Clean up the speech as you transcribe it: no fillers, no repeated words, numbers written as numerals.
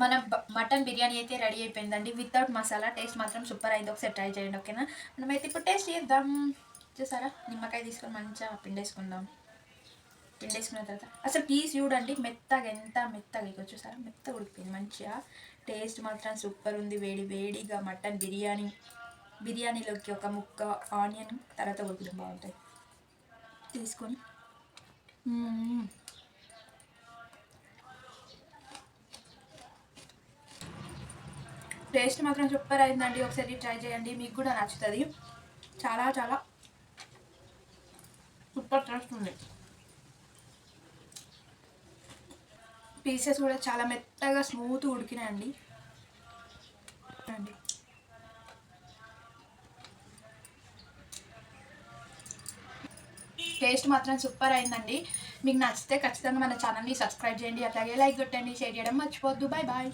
మన మటన్ బిర్యానీ అయితే రెడీ అయిపోయిందండి. వితౌట్ మసాలా. టేస్ట్ మాత్రం సూపర్ అయింది. ఒకసారి ట్రై చేయండి. ఓకేనా? మనమైతే ఇప్పుడు టేస్ట్ చేద్దాం. చూసారా, నిమ్మకాయ తీసుకొని మంచిగా పిండేసుకుందాం. పిండేసుకున్న తర్వాత అసలు పీస్ చూడండి, మెత్తగా ఎంత మెత్తగా ఇక చూసారా, మెత్తగా ఉడికిపోయింది మంచిగా. టేస్ట్ మాత్రం సూపర్ ఉంది. వేడి వేడిగా మటన్ బిర్యానీ, బిర్యానీలోకి ఒక ముక్క ఆనియన్ తర్వాత ఉడికిన బాగుంటుంది. తీసుకొని టేస్ట్ మాత్రం సూపర్ అయిందండి. ఒకసారి ట్రై చేయండి, మీకు కూడా నచ్చుతుంది. చాలా చాలా సూపర్ టేస్ట్ ఉంది. పీసెస్ కూడా చాలా మెత్తగా స్మూత్ ఉడికినాయండి. టేస్ట్ మాత్రం సూపర్ అయిందండి. మీకు నచ్చితే ఖచ్చితంగా మన ఛానల్ని సబ్స్క్రైబ్ చేయండి. అట్లాగే లైక్ కొట్టండి, షేర్ చేయడం మర్చిపోద్దు. Bye bye.